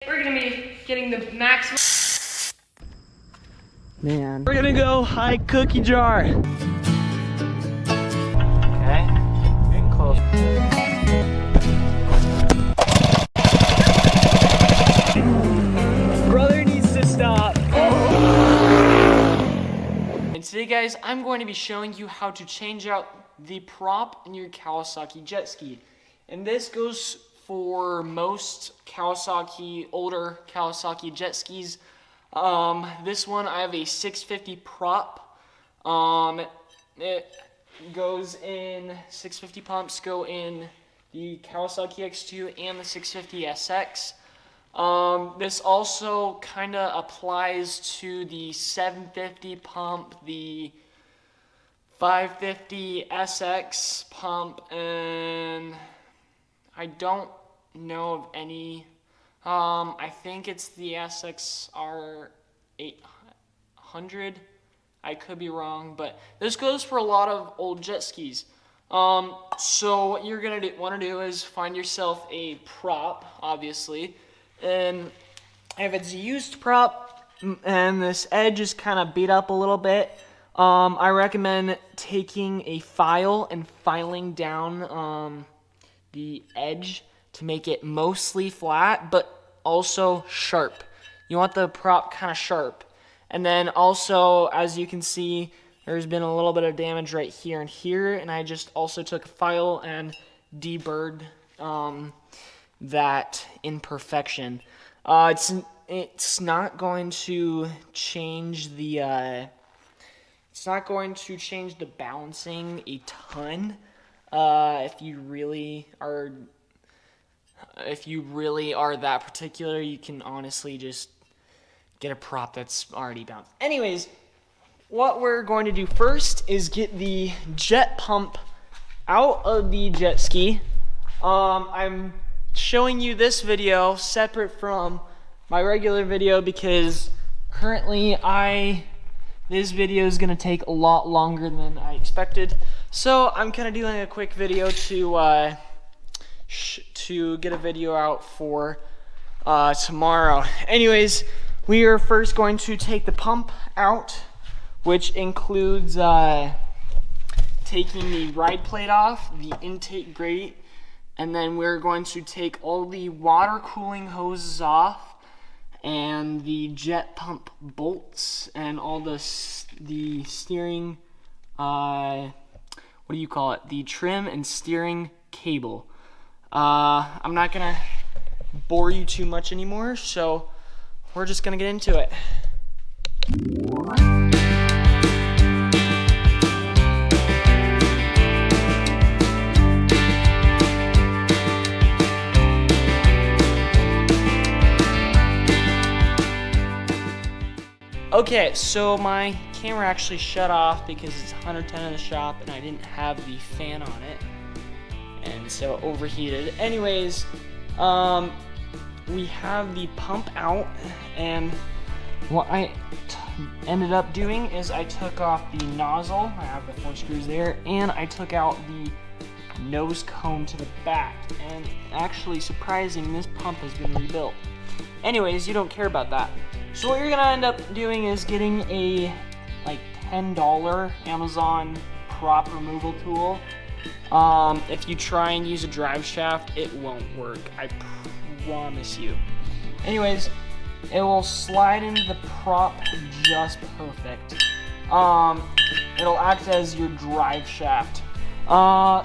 We're gonna be getting the maximum. Man. We're gonna go high cookie jar. Okay, getting close. Brother needs to stop. And today, guys, I'm going to be showing you how to change out the prop in your Kawasaki jet ski. And this goes for most older Kawasaki jet skis. This one, I have a 650 prop. It goes in, 650 pumps go in the Kawasaki X-2 and the 650 SX. This also kind of applies to the 750 pump, the 550 SX pump, and I don't know of any. I think it's the SXR 800. I could be wrong, but this goes for a lot of old jet skis. So what you're gonna want to do is find yourself a prop, obviously, and if it's a used prop and this edge is kind of beat up a little bit, I recommend taking a file and filing down the edge to make it mostly flat, but also sharp. You want the prop kind of sharp. And then also, as you can see, there's been a little bit of damage right here and here, and I just also took a file and deburred that imperfection. It's not going to change the balancing a ton. If you really are that particular, you can honestly just get a prop that's already bounced. Anyways, what we're going to do first is get the jet pump out of the jet ski. I'm showing you this video separate from my regular video because currently this video is going to take a lot longer than I expected. So I'm kind of doing a quick video to get a video out for tomorrow. Anyways, we are first going to take the pump out, which includes taking the ride plate off, the intake grate, and then we're going to take all the water cooling hoses off and the jet pump bolts and all the steering, what do you call it? The trim and steering cable. I'm not gonna bore you too much anymore, so we're just gonna get into it. Okay, so my camera actually shut off because it's 110 in the shop and I didn't have the fan on it, and so it overheated. Anyways, we have the pump out, and what I ended up doing is I took off the nozzle. I have the 4 screws there, and I took out the nose cone to the back, and actually surprising, this pump has been rebuilt. Anyways, you don't care about that. So what you're gonna end up doing is getting a like $10 Amazon prop removal tool. If you try and use a drive shaft, it won't work, I promise you. Anyways, it will slide into the prop just perfect. It'll act as your drive shaft.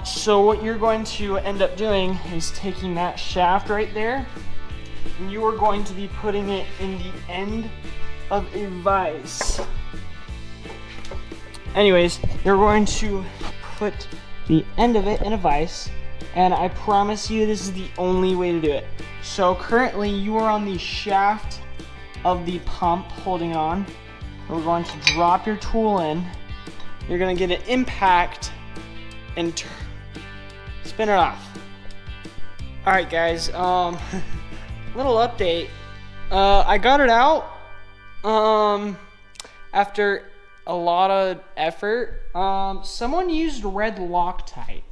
So what you're going to end up doing is taking that shaft right there, and you are going to be putting it in the end of a vise. Anyways, you're going to put the end of it in a vise, and I promise you this is the only way to do it. So currently you are on the shaft of the pump holding it on. We're going to drop your tool in. You're going to get an impact and spin it off. Alright guys, little update. I got it out after a lot of effort. Someone used red Loctite.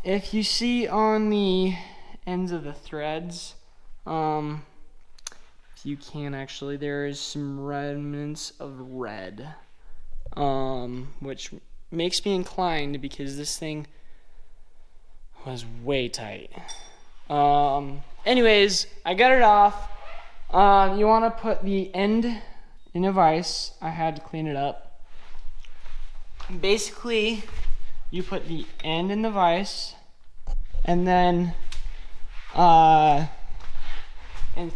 If you see on the ends of the threads, If you can actually, there is some remnants of red, which makes me inclined because this thing was way tight. Anyways, I got it off. You want to put the end in a vise. I had to clean it up. Basically, you put the end in the vise, and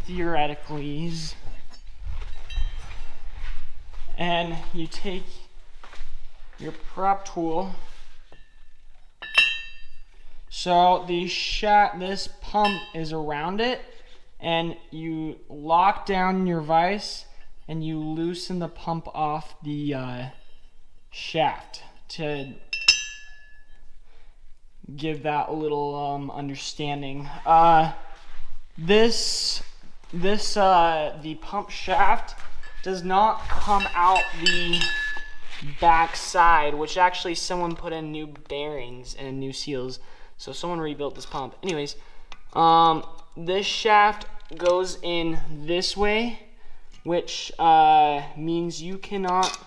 theoretically, and you take your prop tool. So this pump is around it, and you lock down your vise, and you loosen the pump off the shaft to give that a little understanding. The pump shaft does not come out the back side, which actually someone put in new bearings and new seals. So someone rebuilt this pump. Anyways, this shaft goes in this way, which means you cannot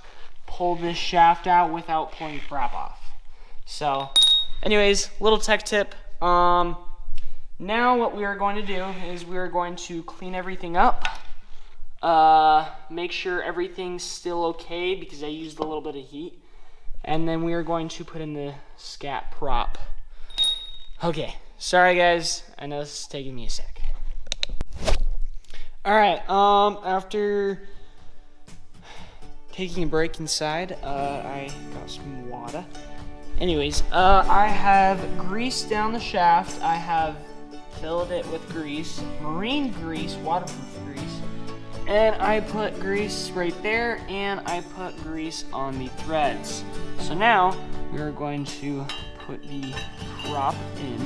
pull this shaft out without pulling the prop off. So, anyways, little tech tip. Now what we are going to do is we are going to clean everything up. Make sure everything's still okay because I used a little bit of heat. And then we are going to put in the Skat prop. Okay, sorry guys, I know this is taking me a sec. Alright, after taking a break inside, I got some water. Anyways, I have greased down the shaft. I have filled it with grease, marine grease, waterproof grease. And I put grease right there, and I put grease on the threads. So now, we're going to put the prop in,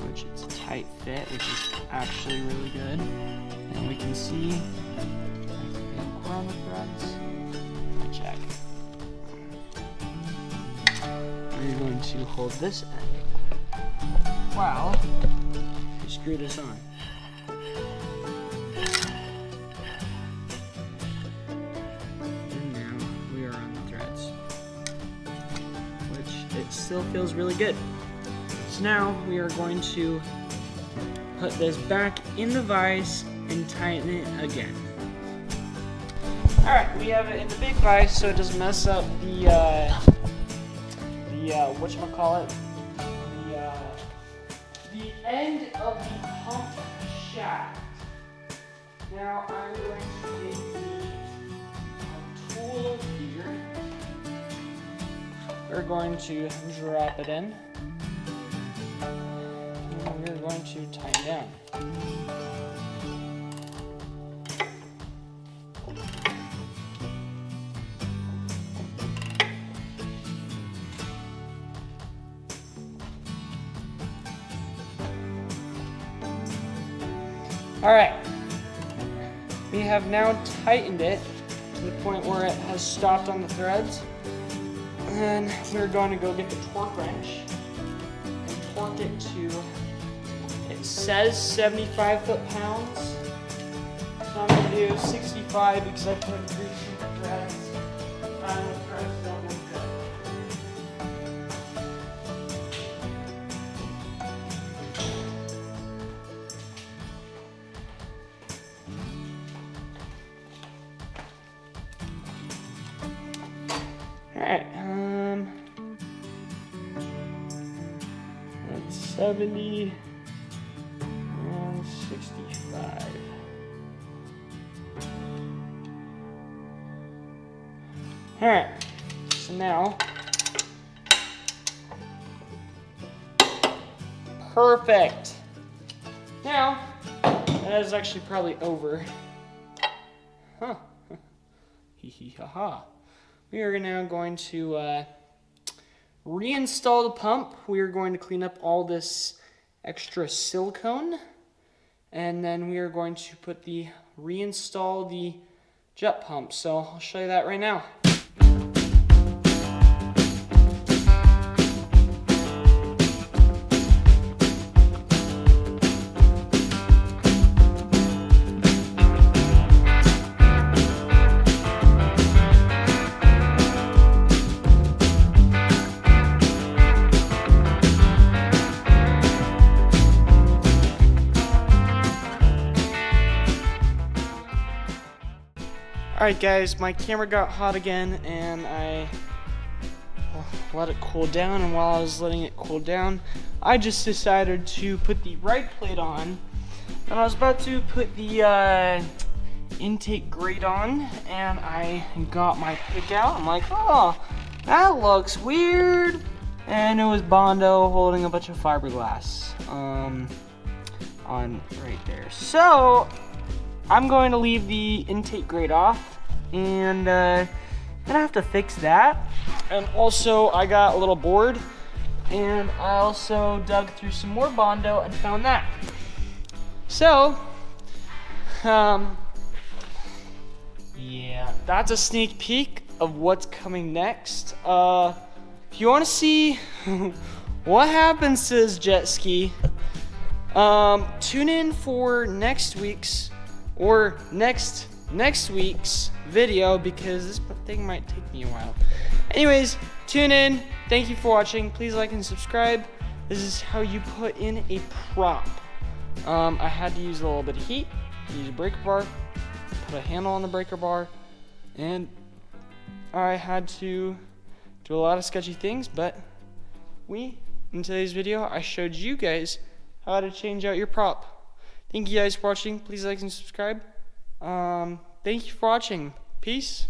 which it's a tight fit, which is actually really good. And we can see, I think we're on the threads. Let me check. We're going to hold this end while we screw this on. And now we are on the threads, which it still feels really good. So now we are going to put this back in the vise and tighten it again. Alright, we have it in the big vise so it doesn't mess up the whatchamacallit, the end of the pump shaft. Now I'm going to take the tool here. We're going to drop it in. And we're going to tighten down. Alright, we have now tightened it to the point where it has stopped on the threads. And then we're going to go get the torque wrench and torque it to, it says 75 foot-pounds. So I'm going to do 65 because I put grease in the threads. And the threads don't look good. Alright, that's 70 and 65. Alright, so now, perfect. Now, that is actually probably over. Huh. Hee hee ha ha. We are now going to reinstall the pump. We are going to clean up all this extra silicone. And then we are going to reinstall the jet pump. So I'll show you that right now. Alright guys, my camera got hot again and I let it cool down, and while I was letting it cool down, I just decided to put the right plate on, and I was about to put the intake grate on, and I got my pick out. I'm like, oh, that looks weird, and it was Bondo holding a bunch of fiberglass on right there. So I'm going to leave the intake grate off, and gonna have to fix that. And also I got a little board, and I also dug through some more Bondo and found that. So yeah, that's a sneak peek of what's coming next. If you want to see what happens to this jet ski, tune in for next week's video, because this thing might take me a while. Anyways, tune in. Thank you for watching. Please like and subscribe. This is how you put in a prop. I had to use a little bit of heat, use a breaker bar, put a handle on the breaker bar, and I had to do a lot of sketchy things, but in today's video, I showed you guys how to change out your prop. Thank you guys for watching. Please like and subscribe. Thank you for watching. Peace.